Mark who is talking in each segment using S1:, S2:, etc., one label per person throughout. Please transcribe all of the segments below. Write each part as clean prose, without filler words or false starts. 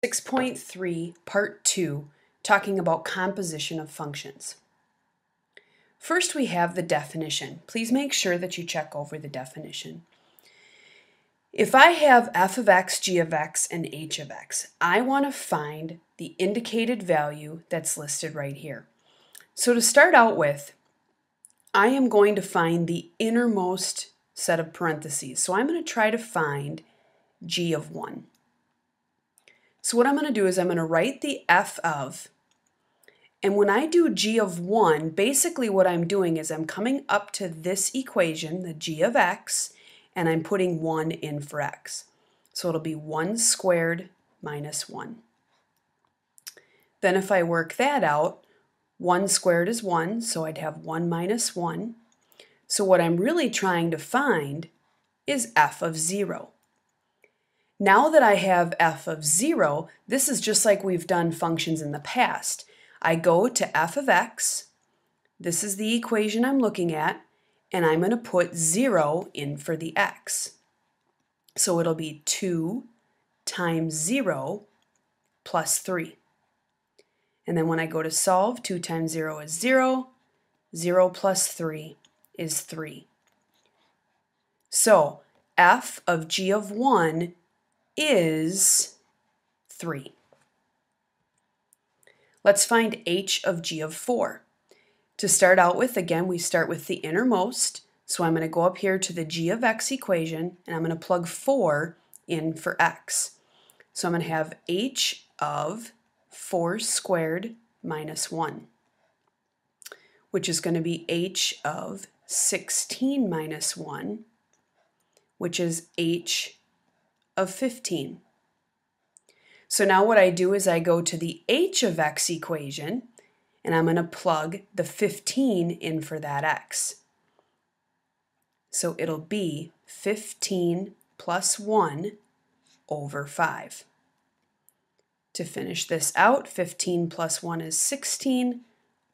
S1: 6.3, Part 2, talking about composition of functions. First, we have the definition. Please make sure that you check over the definition. If I have f of x, g of x, and h of x, I want to find the indicated value that's listed right here. So to start out with, I am going to find the innermost set of parentheses. So I'm going to try to find g of 1. So what I'm going to do is I'm going to write the f of, and when I do g of 1, basically what I'm doing is I'm coming up to this equation, the g of x, and I'm putting 1 in for x. So it'll be 1 squared minus 1. Then if I work that out, 1 squared is 1, so I'd have 1 minus 1. So what I'm really trying to find is f of 0. Now that I have f of 0, this is just like we've done functions in the past. I go to f of x, this is the equation I'm looking at, and I'm going to put 0 in for the x. So it'll be 2 times 0 plus 3. And then when I go to solve, 2 times 0 is 0, 0 plus 3 is 3. So f of g of 1 is 3. Let's find h of g of 4. To start out with, again, we start with the innermost. So I'm going to go up here to the g of x equation, and I'm going to plug 4 in for x. So I'm going to have h of 4 squared minus 1, which is going to be h of 16 minus 1, which is h of 15. So now what I do is I go to the h of x equation, and I'm going to plug the 15 in for that x. So it'll be 15 plus 1 over 5. To finish this out, 15 plus 1 is 16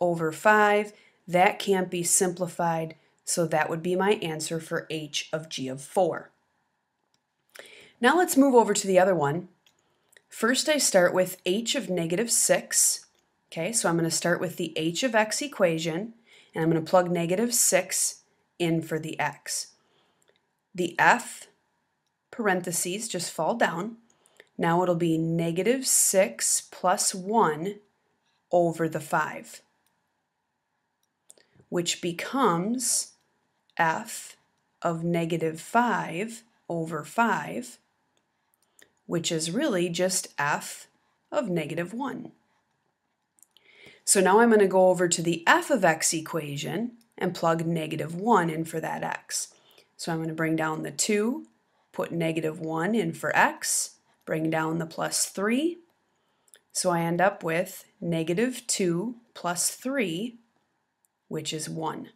S1: over 5. That can't be simplified, so that would be my answer for h of g of 4. Now let's move over to the other one. First I start with h of negative 6. Okay, so I'm going to start with the h of x equation, and I'm going to plug negative 6 in for the x. The f parentheses just fall down. Now it'll be negative 6 plus 1 over the 5, which becomes f of negative 5 over 5, which is really just f of negative 1. So now I'm going to go over to the f of x equation and plug negative 1 in for that x. So I'm going to bring down the 2, put negative 1 in for x, bring down the plus 3. So I end up with negative 2 plus 3, which is 1.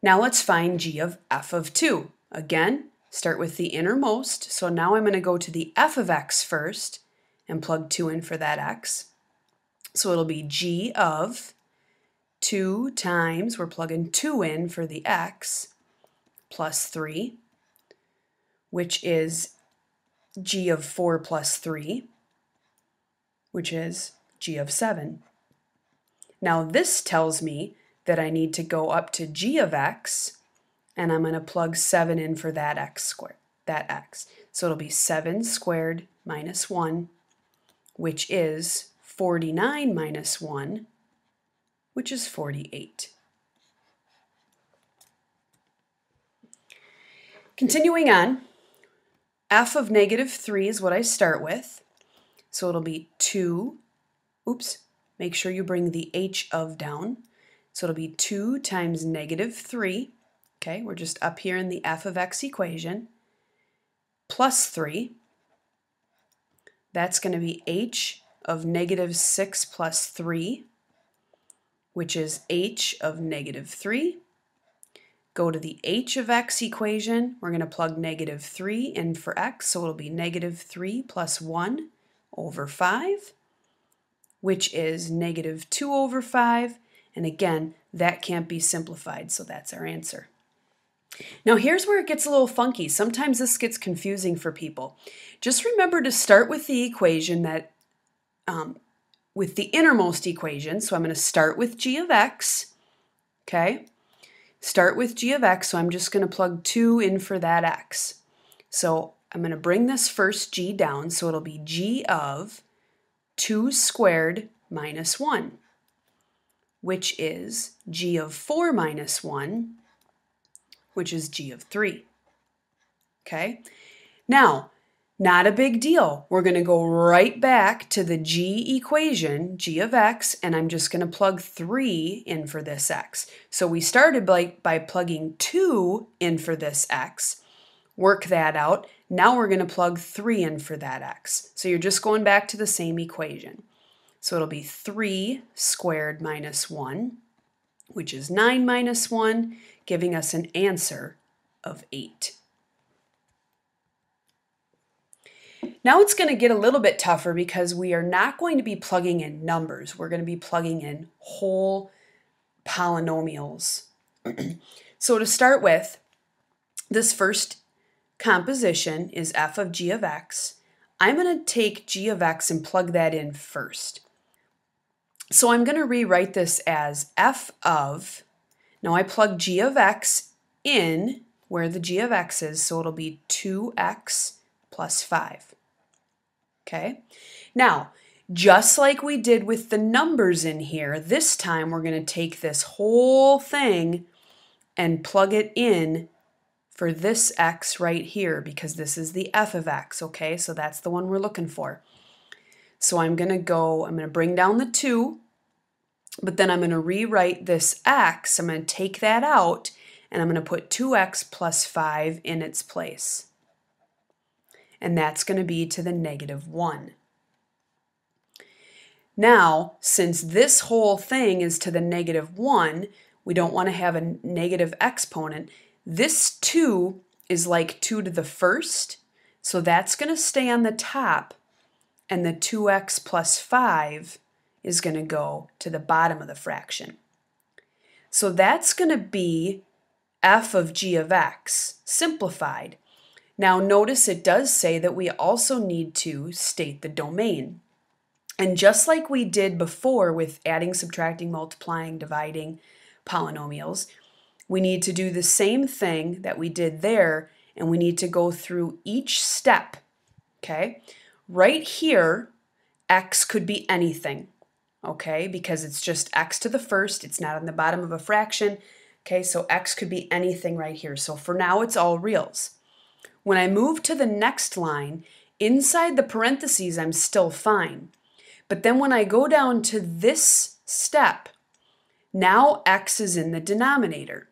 S1: Now let's find g of f of 2. Again, start with the innermost. So now I'm going to go to the f of x first and plug 2 in for that x. So it'll be g of 2 times, we're plugging 2 in for the x, plus 3, which is g of 4 plus 3, which is g of 7. Now this tells me that I need to go up to g of x, and I'm going to plug 7 in for that x squared, that x. So it'll be 7 squared minus 1, which is 49 minus 1, which is 48. Continuing on, f of negative 3 is what I start with. So it'll be 2, make sure you bring the h of down. So it'll be 2 times negative 3. Okay, we're just up here in the f of x equation, plus 3. That's going to be h of negative 6 plus 3, which is h of negative 3. Go to the h of x equation. We're going to plug negative 3 in for x, so it'll be negative 3 plus 1 over 5, which is negative 2 over 5. And again, that can't be simplified, so that's our answer. Now here's where it gets a little funky. Sometimes this gets confusing for people. Just remember to start with the equation that, with the innermost equation. So I'm going to start with g of x, okay? Start with g of x, so I'm just going to plug 2 in for that x. So I'm going to bring this first g down, so it'll be g of 2 squared minus 1, which is g of 4 minus 1, which is g of 3. Okay? Now, not a big deal. We're going to go right back to the g equation, g of x, and I'm just going to plug 3 in for this x. So we started by plugging 2 in for this x. Work that out. Now we're going to plug 3 in for that x. So you're just going back to the same equation. So it'll be 3 squared minus 1, which is 9 minus 1, giving us an answer of 8. Now it's going to get a little bit tougher because we are not going to be plugging in numbers. We're going to be plugging in whole polynomials. So to start with, this first composition is f of g of x. I'm going to take g of x and plug that in first. So I'm going to rewrite this as f of, now I plug g of x in where the g of x is, so it'll be 2x plus 5. Okay, now just like we did with the numbers in here, this time we're going to take this whole thing and plug it in for this x right here because this is the f of x, okay? So that's the one we're looking for. So I'm going to bring down the 2, but then I'm going to rewrite this x. I'm going to take that out, and I'm going to put 2x plus 5 in its place. And that's going to be to the negative 1. Now, since this whole thing is to the negative 1, we don't want to have a negative exponent. This 2 is like 2 to the first, so that's going to stay on the top, and the 2x plus 5 is going to go to the bottom of the fraction. So that's going to be f of g of x, simplified. Now notice it does say that we also need to state the domain. And just like we did before with adding, subtracting, multiplying, dividing polynomials, we need to do the same thing that we did there, and we need to go through each step, okay? Right here, x could be anything, okay? Because it's just x to the first, it's not on the bottom of a fraction, okay? So x could be anything right here. So for now, it's all reals. When I move to the next line, inside the parentheses, I'm still fine. But then when I go down to this step, now x is in the denominator.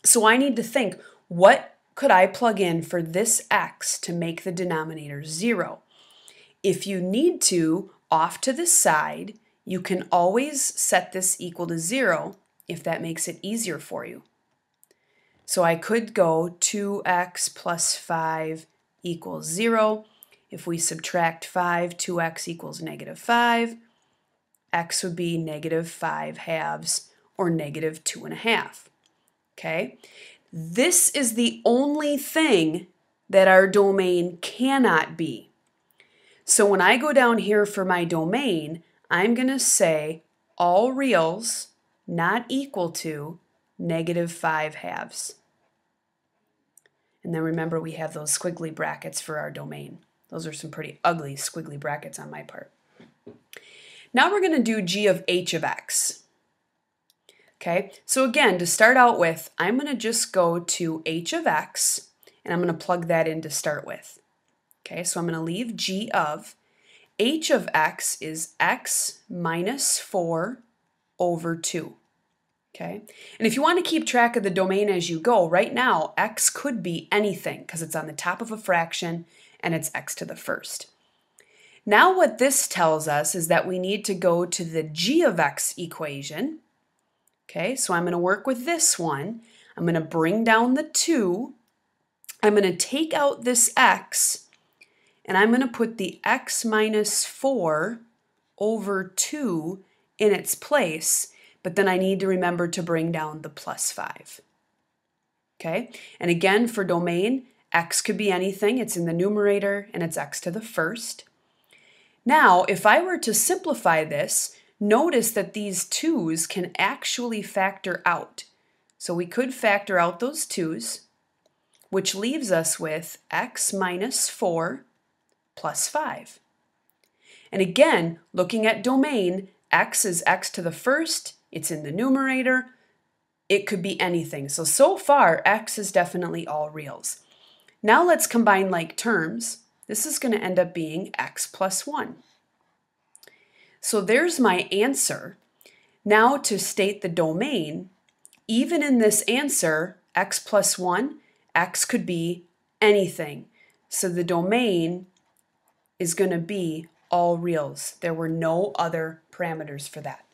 S1: So I need to think, what could I plug in for this x to make the denominator 0? If you need to, off to the side, you can always set this equal to 0 if that makes it easier for you. So I could go 2x plus 5 equals 0. If we subtract 5, 2x equals negative 5. X would be negative 5 halves, or negative 2.5. Okay? This is the only thing that our domain cannot be. So when I go down here for my domain, I'm going to say all reals not equal to negative 5 halves. And then remember, we have those squiggly brackets for our domain. Those are some pretty ugly squiggly brackets on my part. Now we're going to do g of h of x. Okay, so again, to start out with, I'm going to just go to h of x, and I'm going to plug that in to start with. Okay, so I'm going to leave g of. H of x is x minus 4 over 2. Okay, and if you want to keep track of the domain as you go, right now, x could be anything because it's on the top of a fraction and it's x to the first. Now what this tells us is that we need to go to the g of x equation. Okay, so I'm going to work with this one. I'm going to bring down the 2. I'm going to take out this x, and I'm going to put the x minus 4 over 2 in its place, but then I need to remember to bring down the plus 5. Okay, and again for domain, x could be anything. It's in the numerator and it's x to the first. Now, if I were to simplify this, notice that these 2's can actually factor out. So we could factor out those 2's, which leaves us with x minus 4 plus 5. And again, looking at domain, x is x to the first, it's in the numerator, it could be anything. So far, x is definitely all reals. Now let's combine like terms. This is going to end up being x plus 1. So there's my answer. Now to state the domain, even in this answer, x plus 1, x could be anything. So the domain is going to be all reals. There were no other parameters for that.